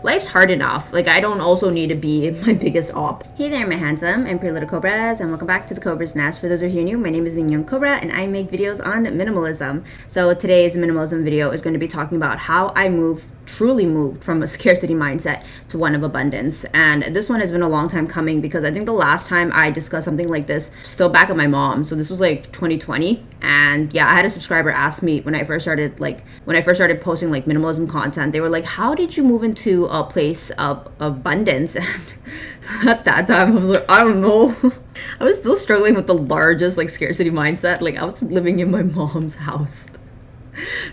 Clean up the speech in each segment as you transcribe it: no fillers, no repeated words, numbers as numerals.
life's hard enough. Like, I don't also need to be my biggest op. Hey there, my handsome and pretty little Cobras, and welcome back to the Cobra's Nest. For those who are here new, my name is Mignon Cobra, and I make videos on minimalism. So today's minimalism video is going to be talking about how I truly moved from a scarcity mindset to one of abundance. And this one has been a long time coming, because I think the last time I discussed something like this, still back at my mom. So this was like 2020. And yeah, I had a subscriber ask me when I first started posting like minimalism content, they were like, how did you move into a place of abundance? And at that time I was like, I don't know. I was still struggling with the largest like scarcity mindset. Like, I was living in my mom's house.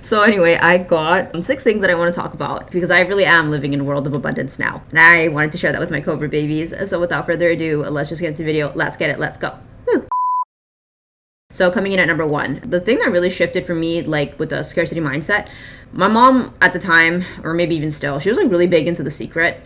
So anyway, I got 6 things that I want to talk about, because I really am living in a world of abundance now. And I wanted to share that with my Cobra babies. So without further ado, let's just get into the video. Let's get it. Let's go. Woo. So coming in at number 1, the thing that really shifted for me, like with a scarcity mindset, my mom at the time, or maybe even still, she was like really big into The Secret.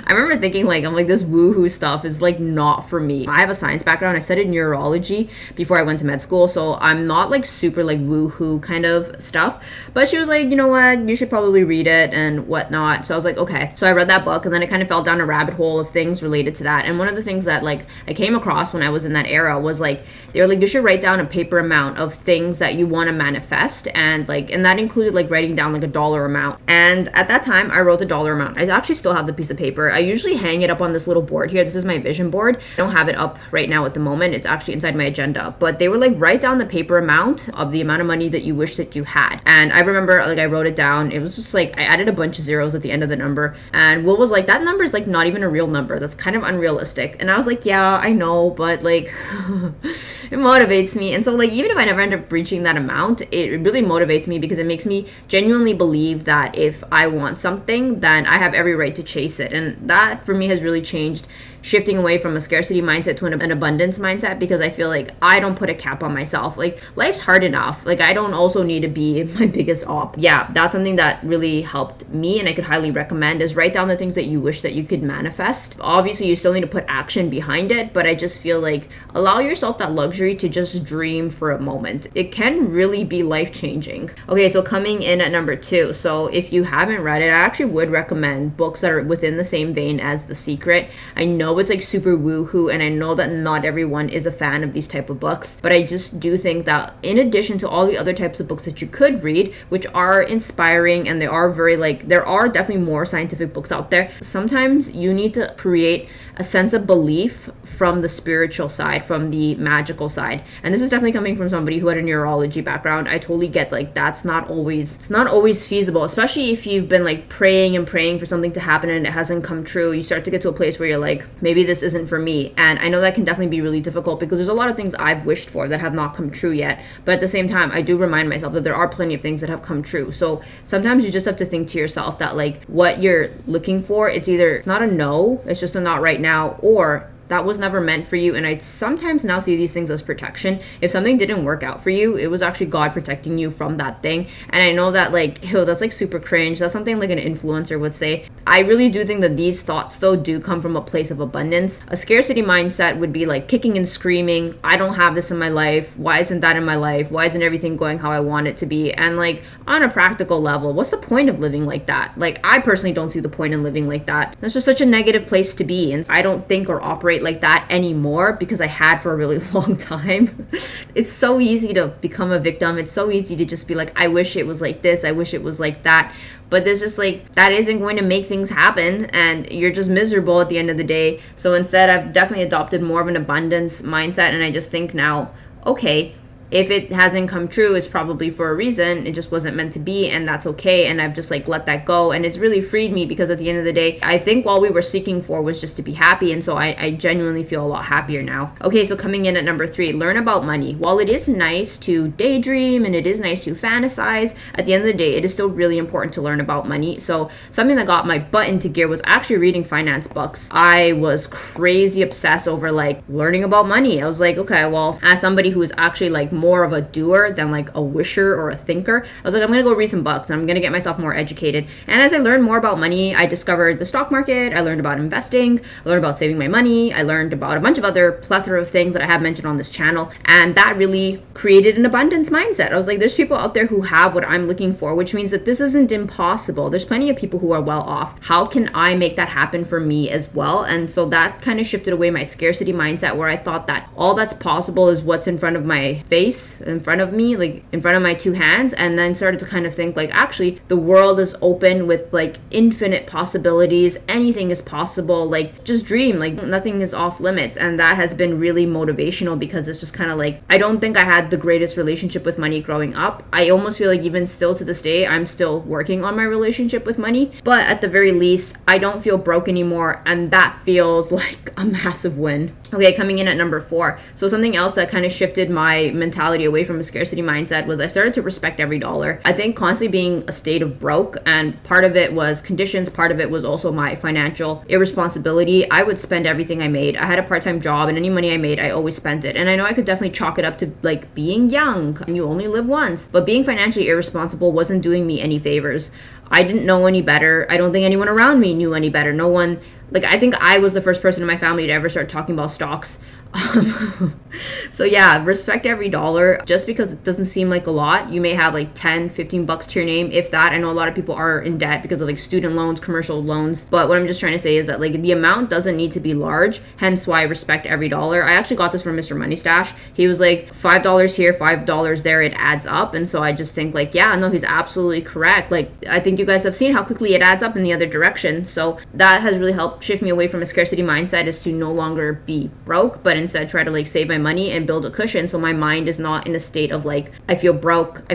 I remember thinking like, I'm like, this woohoo stuff is like not for me. I have a science background. I studied neurology before I went to med school, so I'm not like super like woohoo kind of stuff. But she was like, you know what, you should probably read it and whatnot. So I was like, okay. So I read that book, and then I kind of fell down a rabbit hole of things related to that. And one of the things that like I came across when I was in that era was like, they were like, you should write down a paper amount of things that you want to manifest, and that included like writing down like a dollar amount. And at that time I wrote the dollar amount. I actually still have the piece of paper. I usually hang it up on this little board here. This is my vision board. I don't have it up right now at the moment. It's actually inside my agenda. But they were like, write down the paper amount of the amount of money that you wish that you had. And I remember like I wrote it down. It was just like I added a bunch of zeros at the end of the number. And Will was like, that number is like not even a real number. That's kind of unrealistic. And I was like, yeah, I know, but like it motivates me. And so like, even if I never end up reaching that amount, it really motivates me, because it makes me genuinely believe that if I want something, then I have every right to chase it. And that for me has really changed, shifting away from a scarcity mindset to an abundance mindset, because I feel like I don't put a cap on myself. Like, life's hard enough. Like, I don't also need to be my biggest op. Yeah, that's something that really helped me, and I could highly recommend, is write down the things that you wish that you could manifest. Obviously, you still need to put action behind it, but I just feel like allow yourself that luxury to just dream for a moment. It can really be life-changing. Okay, so coming in at number 2. So if you haven't read it, I actually would recommend books that are within the same vein as The Secret. I know it's like super woohoo, and I know that not everyone is a fan of these type of books, but I just do think that in addition to all the other types of books that you could read, which are inspiring, and they are very like, there are definitely more scientific books out there, sometimes you need to create a sense of belief from the spiritual side, from the magical side. And this is definitely coming from somebody who had a neurology background. I totally get like it's not always feasible, especially if you've been like praying and praying for something to happen and it hasn't come true. You start to get to a place where you're like, maybe this isn't for me. And I know that can definitely be really difficult, because there's a lot of things I've wished for that have not come true yet. But at the same time, I do remind myself that there are plenty of things that have come true. So sometimes you just have to think to yourself that like what you're looking for, it's either not a no, it's just a not right now, or that was never meant for you. And I sometimes now see these things as protection. If something didn't work out for you, it was actually God protecting you from that thing. And I know that like, ew, that's like super cringe. That's something like an influencer would say. I really do think that these thoughts though do come from a place of abundance. A scarcity mindset would be like kicking and screaming, I don't have this in my life. Why isn't that in my life? Why isn't everything going how I want it to be? And like, on a practical level, what's the point of living like that? Like, I personally don't see the point in living like that. That's just such a negative place to be. And I don't think or operate like that anymore, because I had for a really long time. It's so easy to become a victim. It's so easy to just be like, I wish it was like this, I wish it was like that. But there's just like, that isn't going to make things happen, and you're just miserable at the end of the day. So instead, I've definitely adopted more of an abundance mindset, and I just think now, okay, if it hasn't come true, it's probably for a reason. It just wasn't meant to be, and that's okay. And I've just like let that go, and it's really freed me, because at the end of the day, I think all we were seeking for was just to be happy. And so I genuinely feel a lot happier now. Okay, so coming in at number 3, learn about money. While it is nice to daydream and it is nice to fantasize, at the end of the day, it is still really important to learn about money. So something that got my butt into gear was actually reading finance books. I was crazy obsessed over like learning about money. I was like, okay, well, as somebody who is actually like more of a doer than like a wisher or a thinker. I was like, I'm gonna go read some books and I'm gonna get myself more educated. And as I learned more about money, I discovered the stock market, I learned about investing, I learned about saving my money, I learned about a bunch of other plethora of things that I have mentioned on this channel. And that really created an abundance mindset. I was like, there's people out there who have what I'm looking for, which means that this isn't impossible. There's plenty of people who are well off. How can I make that happen for me as well? And so that kind of shifted away my scarcity mindset, where I thought that all that's possible is what's in front of my face, in front of me, like in front of my two hands, and then started to kind of think like, actually, the world is open with like infinite possibilities. Anything is possible. Like, just dream. Like, nothing is off limits. And that has been really motivational, because it's just kind of like, I don't think I had the greatest relationship with money growing up. I almost feel like even still to this day, I'm still working on my relationship with money. But at the very least, I don't feel broke anymore. And that feels like a massive win. Okay, coming in at number 4. So something else that kind of shifted my mentality away from a scarcity mindset was I started to respect every dollar. I think constantly being a state of broke, and part of it was conditions, part of it was also my financial irresponsibility. I would spend everything I made. I had a part-time job, and any money I made, I always spent it. And I know I could definitely chalk it up to like being young, and you only live once. But being financially irresponsible wasn't doing me any favors. I didn't know any better. I don't think anyone around me knew any better. No one, like, I think I was the first person in my family to ever start talking about stocks. So yeah, respect every dollar. Just because it doesn't seem like a lot, you may have like 10, 15 bucks to your name, if that. I know a lot of people are in debt because of like student loans, commercial loans, but what I'm just trying to say is that like the amount doesn't need to be large, hence why I respect every dollar. I actually got this from Mr. Money Stash. He was like, $5 here, $5 there, it adds up. And so I just think like, yeah, no, he's absolutely correct. Like, I think you guys have seen how quickly it adds up in the other direction. So that has really helped shift me away from a scarcity mindset, is to no longer be broke, but instead try to like save my money and build a cushion, so my mind is not in a state of like, I feel broke,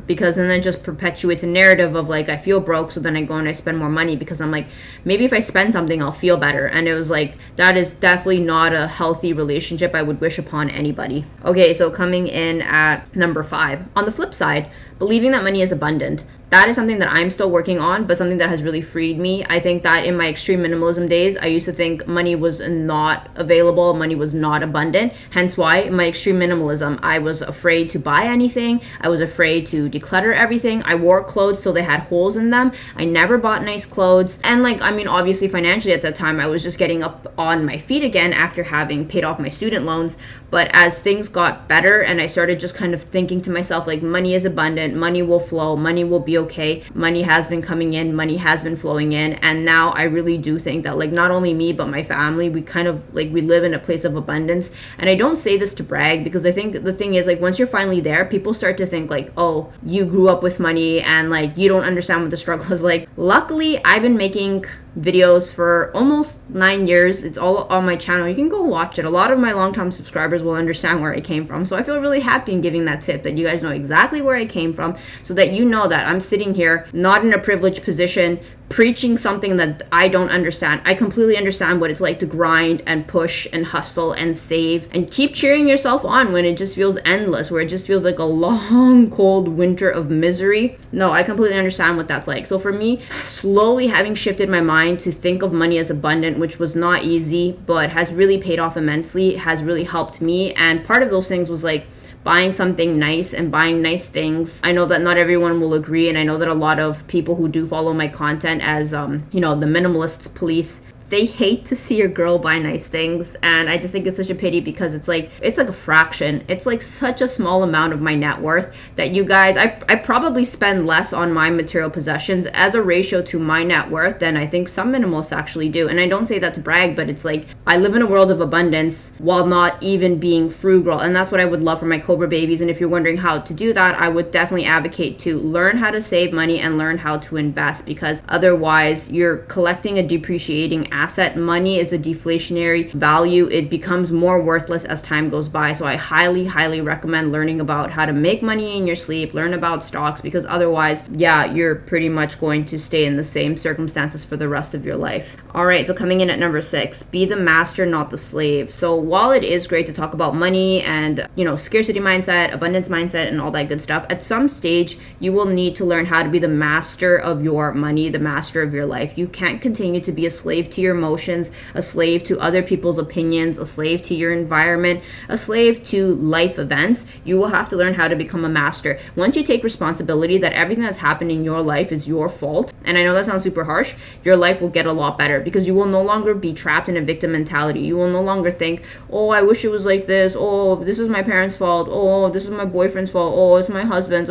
because then it just perpetuates a narrative of like, I feel broke, so then I go and I spend more money because I'm like, maybe if I spend something I'll feel better. And it was like, that is definitely not a healthy relationship I would wish upon anybody. Okay, so coming in at number 5. On the flip side, believing that money is abundant. That is something that I'm still working on, but something that has really freed me. I think that in my extreme minimalism days, I used to think money was not available, money was not abundant. Hence why in my extreme minimalism, I was afraid to buy anything. I was afraid to declutter everything. I wore clothes till they had holes in them. I never bought nice clothes. And like, I mean, obviously financially at that time, I was just getting up on my feet again after having paid off my student loans. But as things got better and I started just kind of thinking to myself, like, money is abundant, money will flow, money will be okay, money has been coming in, money has been flowing in. And now I really do think that like, not only me, but my family, we kind of like, we live in a place of abundance. And I don't say this to brag, because I think the thing is like, once you're finally there, people start to think like, oh, you grew up with money and like, you don't understand what the struggle is like. Luckily, I've been making videos for almost 9 years. It's all on my channel. You can go watch it. A lot of my long-time subscribers will understand where I came from. So I feel really happy in giving that tip, that you guys know exactly where I came from, so that you know that I'm sitting here not in a privileged position preaching something that I don't understand. I completely understand what it's like to grind and push and hustle and save and keep cheering yourself on when it just feels endless, where it just feels like a long, cold winter of misery. No, I completely understand what that's like. So for me, slowly having shifted my mind to think of money as abundant, which was not easy, but has really paid off immensely, has really helped me. And part of those things was like, buying something nice and buying nice things. I know that not everyone will agree, and I know that a lot of people who do follow my content as, you know, the minimalists police, they hate to see your girl buy nice things. And I just think it's such a pity, because it's like a fraction. It's like such a small amount of my net worth that you guys, I probably spend less on my material possessions as a ratio to my net worth than I think some minimalists actually do. And I don't say that to brag, but it's like, I live in a world of abundance while not even being frugal. And that's what I would love for my Cobra babies. And if you're wondering how to do that, I would definitely advocate to learn how to save money and learn how to invest, because otherwise you're collecting a depreciating asset. Money is a deflationary value. It becomes more worthless as time goes by. So I highly, highly recommend learning about how to make money in your sleep, learn about stocks, because otherwise, yeah, you're pretty much going to stay in the same circumstances for the rest of your life. All right, so coming in at number 6, be the master, not the slave. So while it is great to talk about money and, you know, scarcity mindset, abundance mindset, and all that good stuff, at some stage, you will need to learn how to be the master of your money, the master of your life. You can't continue to be a slave to your emotions, a slave to other people's opinions, a slave to your environment, a slave to life events, you will have to learn how to become a master. Once you take responsibility that everything that's happened in your life is your fault, and I know that sounds super harsh, your life will get a lot better because you will no longer be trapped in a victim mentality. You will no longer think, oh, I wish it was like this. Oh, this is my parents' fault. Oh, this is my boyfriend's fault. Oh, it's my husband's.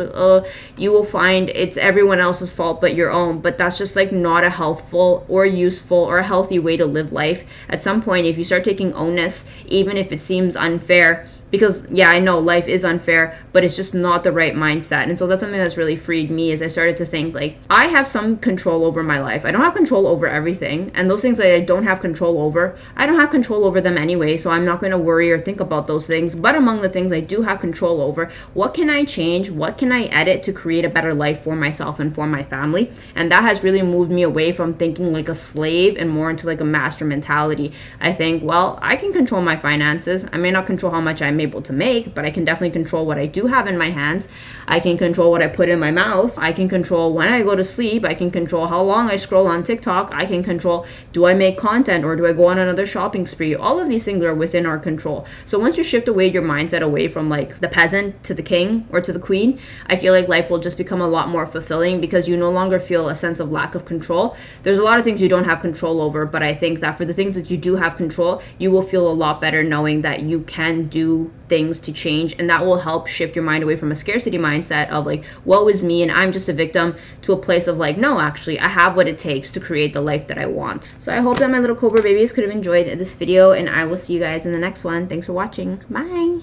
You will find it's everyone else's fault but your own. But that's just like not a helpful or useful or a healthy way to live life. At some point, if you start taking onus, even if it seems unfair, because yeah, I know life is unfair, but it's just not the right mindset. And so that's something that's really freed me, as I started to think like I have some control over my life. I don't have control over everything, and those things that I don't have control over, I don't have control over them anyway, so I'm not going to worry or think about those things. But among the things I do have control over, what can I change? What can I edit to create a better life for myself and for my family? And that has really moved me away from thinking like a slave and more into like a master mentality. I think, well, I can control my finances. I may not control how much I'm able to make, but I can definitely control what I do have in my hands. I can control what I put in my mouth. I can control when I go to sleep. I can control how long I scroll on TikTok. I can control, do I make content or do I go on another shopping spree? All of these things are within our control. So once you shift away your mindset away from like the peasant to the king or to the queen, I feel like life will just become a lot more fulfilling because you no longer feel a sense of lack of control. There's a lot of things you don't have control over, but I think that for the things that you do have control, you will feel a lot better knowing that you can do things to change, and that will help shift your mind away from a scarcity mindset of like, woe is me and I'm just a victim, to a place of like, no, actually I have what it takes to create the life that I want. So I hope that my little Cobra babies could have enjoyed this video, and I will see you guys in the next one. Thanks for watching. Bye.